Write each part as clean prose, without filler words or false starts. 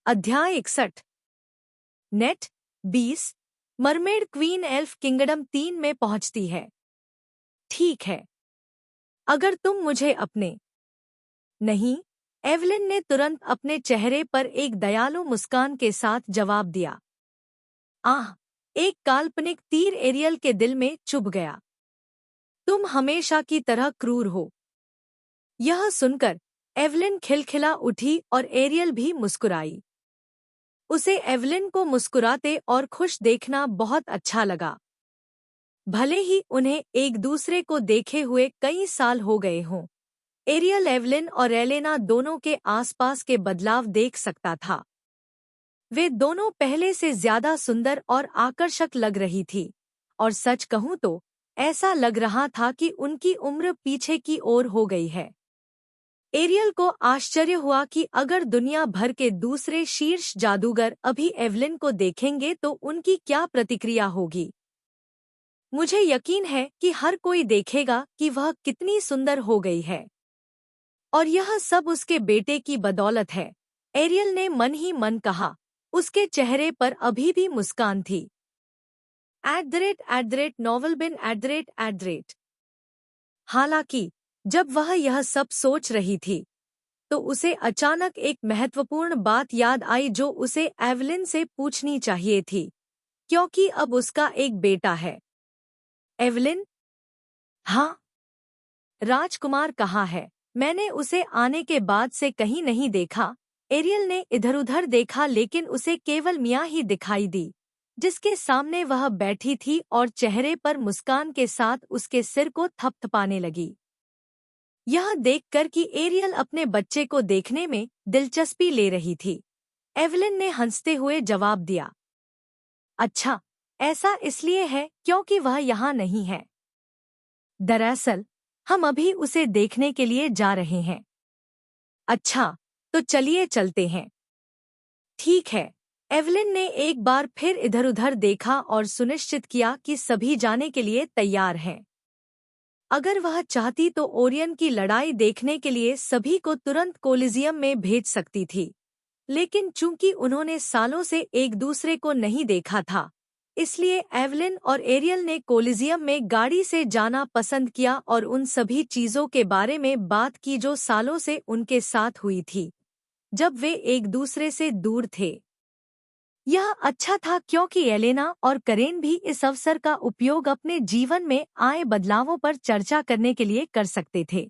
अध्याय 61। Net 20। Mermaid queen elf kingdom 3 में पहुंचती है। ठीक है, अगर तुम मुझे अपने नहीं, एवलिन ने तुरंत अपने चेहरे पर एक दयालु मुस्कान के साथ जवाब दिया। आह, एक काल्पनिक तीर एरियल के दिल में चुभ गया। तुम हमेशा की तरह क्रूर हो। यह सुनकर एवलिन खिलखिला उठी और एरियल भी मुस्कुराई। उसे एवलिन को मुस्कुराते और खुश देखना बहुत अच्छा लगा। भले ही उन्हें एक दूसरे को देखे हुए कई साल हो गए हों, एरियल एवलिन और एलेना दोनों के आसपास के बदलाव देख सकता था। वे दोनों पहले से ज्यादा सुंदर और आकर्षक लग रही थी, और सच कहूं तो ऐसा लग रहा था कि उनकी उम्र पीछे की ओर हो गई है। एरियल को आश्चर्य हुआ कि अगर दुनिया भर के दूसरे शीर्ष जादूगर अभी एवलिन को देखेंगे तो उनकी क्या प्रतिक्रिया होगी। मुझे यकीन है कि हर कोई देखेगा कि वह कितनी सुंदर हो गई है, और यह सब उसके बेटे की बदौलत है, एरियल ने मन ही मन कहा। उसके चेहरे पर अभी भी मुस्कान थी। @@novelbin हालांकि जब वह यह सब सोच रही थी तो उसे अचानक एक महत्वपूर्ण बात याद आई जो उसे एवलिन से पूछनी चाहिए थी, क्योंकि अब उसका एक बेटा है। एवलिन? हाँ? राजकुमार कहाँ है? मैंने उसे आने के बाद से कहीं नहीं देखा। एरियल ने इधर-उधर देखा लेकिन उसे केवल मिया ही दिखाई दी, जिसके सामने वह बैठी थी और चेहरे पर मुस्कान के साथ उसके सिर को थपथपाने लगी। यह देखकर कि एरियल अपने बच्चे को देखने में दिलचस्पी ले रही थी, एवलिन ने हंसते हुए जवाब दिया। अच्छा, ऐसा इसलिए है क्योंकि वह यहाँ नहीं है। दरअसल हम अभी उसे देखने के लिए जा रहे हैं। अच्छा, तो चलिए चलते हैं। ठीक है। एवलिन ने एक बार फिर इधर-उधर देखा और सुनिश्चित किया कि सभी जाने के लिए तैयार हैं। अगर वह चाहती तो ओरियन की लड़ाई देखने के लिए सभी को तुरंत कोलिजियम में भेज सकती थी, लेकिन चूंकि उन्होंने सालों से एक दूसरे को नहीं देखा था, इसलिए एवलिन और एरियल ने कोलिजियम में गाड़ी से जाना पसंद किया और उन सभी चीजों के बारे में बात की जो सालों से उनके साथ हुई थी, जब वे एक दूसरे से दूर थे। यह अच्छा था क्योंकि एलेना और करेन भी इस अवसर का उपयोग अपने जीवन में आए बदलावों पर चर्चा करने के लिए कर सकते थे।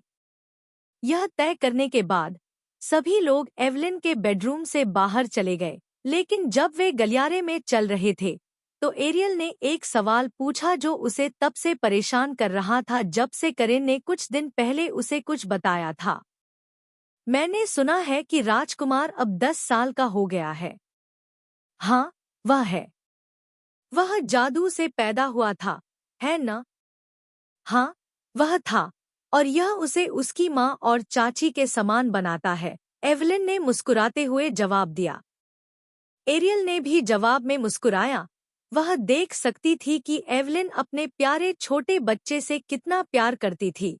यह तय करने के बाद सभी लोग एवलिन के बेडरूम से बाहर चले गए, लेकिन जब वे गलियारे में चल रहे थे तो एरियल ने एक सवाल पूछा जो उसे तब से परेशान कर रहा था जब से करेन ने कुछ दिन पहले उसे कुछ बताया था। मैंने सुना है कि राजकुमार अब 10 साल का हो गया है। हाँ, वह है। वह जादू से पैदा हुआ था, है न? हाँ, वह था, और यह उसे उसकी माँ और चाची के समान बनाता है, एवलिन ने मुस्कुराते हुए जवाब दिया। एरियल ने भी जवाब में मुस्कुराया। वह देख सकती थी कि एवलिन अपने प्यारे छोटे बच्चे से कितना प्यार करती थी,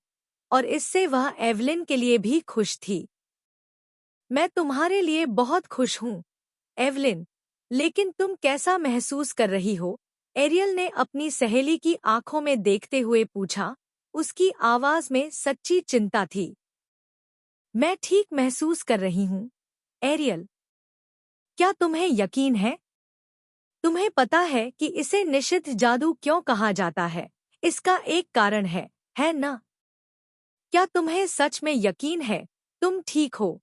और इससे वह एवलिन के लिए भी खुश थी। मैं तुम्हारे लिए बहुत खुश हूँ, एवलिन, लेकिन तुम कैसा महसूस कर रही हो? एरियल ने अपनी सहेली की आंखों में देखते हुए पूछा। उसकी आवाज में सच्ची चिंता थी। मैं ठीक महसूस कर रही हूँ, एरियल। क्या तुम्हें यकीन है? तुम्हें पता है कि इसे निषिद्ध जादू क्यों कहा जाता है? इसका एक कारण है ना? क्या तुम्हें सच में यकीन है? तुम ठीक हो?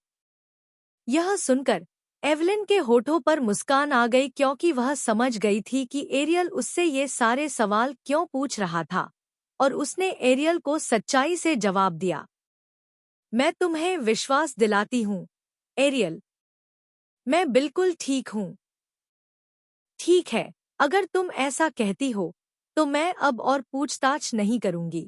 यह सुनकर एवलिन के होठों पर मुस्कान आ गई क्योंकि वह समझ गई थी कि एरियल उससे ये सारे सवाल क्यों पूछ रहा था, और उसने एरियल को सच्चाई से जवाब दिया। मैं तुम्हें विश्वास दिलाती हूँ, एरियल। मैं बिल्कुल ठीक हूँ। ठीक है, अगर तुम ऐसा कहती हो तो मैं अब और पूछताछ नहीं करूँगी।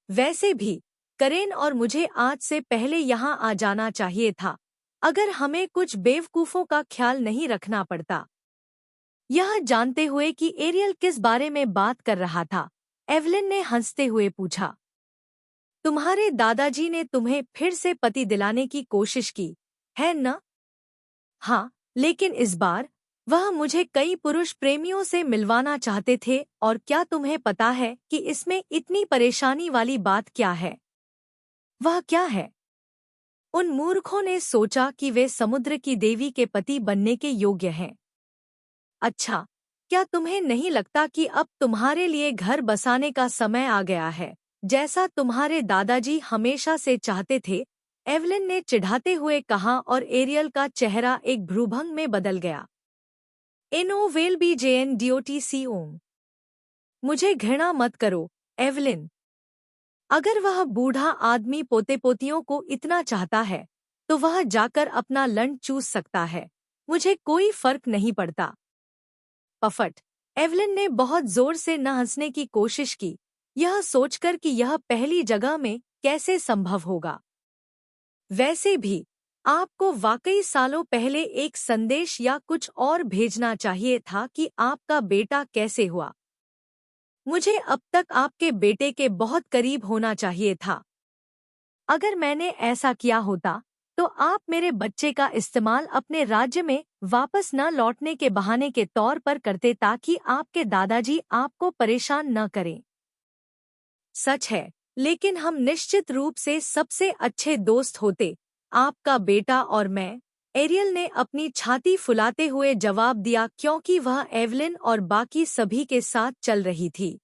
वैसे भी करेन और मुझे आज से पहले यहाँ आ जाना चाहिए था, अगर हमें कुछ बेवकूफ़ों का ख्याल नहीं रखना पड़ता। यह जानते हुए कि एरियल किस बारे में बात कर रहा था, एवलिन ने हंसते हुए पूछा। तुम्हारे दादाजी ने तुम्हें फिर से पति दिलाने की कोशिश की, है न? हाँ, लेकिन इस बार वह मुझे कई पुरुष प्रेमियों से मिलवाना चाहते थे और क्या तुम्हें पता है कि इसमें इतनी परेशानी वाली बात क्या है? वह क्या है? उन मूर्खों ने सोचा कि वे समुद्र की देवी के पति बनने के योग्य हैं। अच्छा, क्या तुम्हें नहीं लगता कि अब तुम्हारे लिए घर बसाने का समय आ गया है, जैसा तुम्हारे दादाजी हमेशा से चाहते थे? एवलिन ने चिढ़ाते हुए कहा और एरियल का चेहरा एक भ्रूभंग में बदल गया। NOVELBJNDOTCOM। मुझे घृणा मत करो, एवलिन। अगर वह बूढ़ा आदमी पोते पोतियों को इतना चाहता है, तो वह जाकर अपना लंड चूस सकता है। मुझे कोई फर्क नहीं पड़ता। पफट। एवलिन ने बहुत जोर से न हंसने की कोशिश की, यह सोचकर कि यह पहली जगह में कैसे संभव होगा। वैसे भी आपको वाकई सालों पहले एक संदेश या कुछ और भेजना चाहिए था कि आपका बेटा कैसे हुआ। मुझे अब तक आपके बेटे के बहुत करीब होना चाहिए था। अगर मैंने ऐसा किया होता, तो आप मेरे बच्चे का इस्तेमाल अपने राज्य में वापस न लौटने के बहाने के तौर पर करते ताकि आपके दादाजी आपको परेशान न करें। सच है, लेकिन हम निश्चित रूप से सबसे अच्छे दोस्त होते, आपका बेटा और मैं। एरियल ने अपनी छाती फुलाते हुए जवाब दिया क्योंकि वह एवलिन और बाकी सभी के साथ चल रही थी।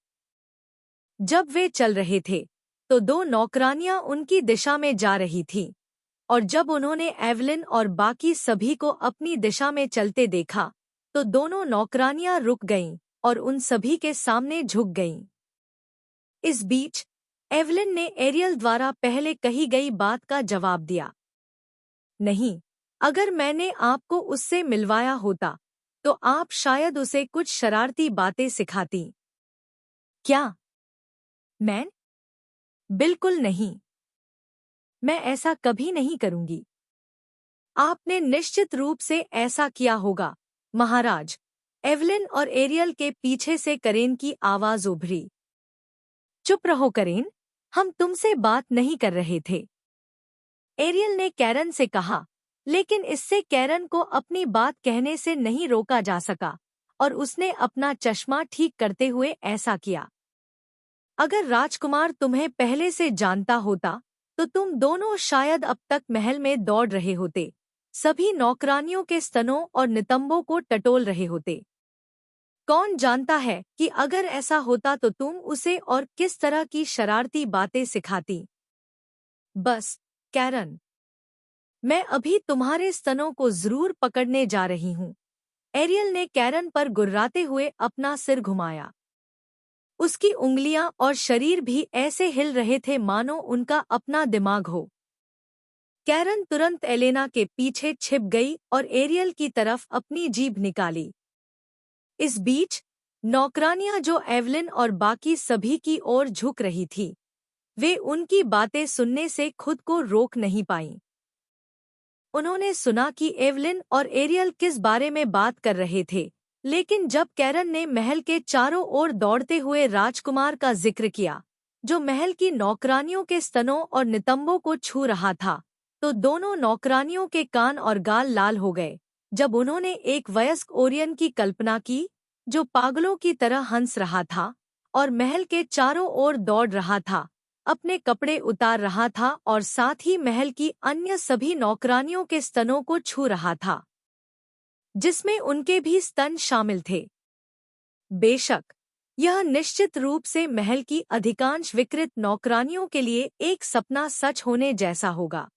जब वे चल रहे थे, तो दो नौकरानियां उनकी दिशा में जा रही थीं, और जब उन्होंने एवलिन और बाकी सभी को अपनी दिशा में चलते देखा, तो दोनों नौकरानियां रुक गईं और उन सभी के सामने झुक गईं। इस बीच एवलिन ने एरियल द्वारा पहले कही गई बात का जवाब दिया। नहीं, अगर मैंने आपको उससे मिलवाया होता, तो आप शायद उसे कुछ शरारती बातें सिखाती। क्या? मैं? बिल्कुल नहीं। मैं ऐसा कभी नहीं करूंगी। आपने निश्चित रूप से ऐसा किया होगा, महाराज। एवलिन और एरियल के पीछे से करेन की आवाज उभरी। चुप रहो करेन, हम तुमसे बात नहीं कर रहे थे, एरियल ने कैरन से कहा, लेकिन इससे कैरन को अपनी बात कहने से नहीं रोका जा सका और उसने अपना चश्मा ठीक करते हुए ऐसा किया। अगर राजकुमार तुम्हें पहले से जानता होता, तो तुम दोनों शायद अब तक महल में दौड़ रहे होते, सभी नौकरानियों के स्तनों और नितंबों को टटोल रहे होते। कौन जानता है कि अगर ऐसा होता तो तुम उसे और किस तरह की शरारती बातें सिखाती। बस, कैरन, मैं अभी तुम्हारे स्तनों को जरूर पकड़ने जा रही हूँ। एरियल ने कैरन पर गुर्राते हुए अपना सिर घुमाया। उसकी उंगलियां और शरीर भी ऐसे हिल रहे थे मानो उनका अपना दिमाग हो। कैरन तुरंत एलेना के पीछे छिप गई और एरियल की तरफ अपनी जीभ निकाली। इस बीच नौकरानियां जो एवलिन और बाकी सभी की ओर झुक रही थी, वे उनकी बातें सुनने से खुद को रोक नहीं पाईं। उन्होंने सुना कि एवलिन और एरियल किस बारे में बात कर रहे थे, लेकिन जब कैरन ने महल के चारों ओर दौड़ते हुए राजकुमार का जिक्र किया, जो महल की नौकरानियों के स्तनों और नितंबों को छू रहा था, तो दोनों नौकरानियों के कान और गाल लाल हो गए। जब उन्होंने एक वयस्क ओरियन की कल्पना की, जो पागलों की तरह हंस रहा था और महल के चारों ओर दौड़ रहा था, अपने कपड़े उतार रहा था और साथ ही महल की अन्य सभी नौकरानियों के स्तनों को छू रहा था, जिसमें उनके भी स्तन शामिल थे। बेशक, यह निश्चित रूप से महल की अधिकांश विकृत नौकरानियों के लिए एक सपना सच होने जैसा होगा।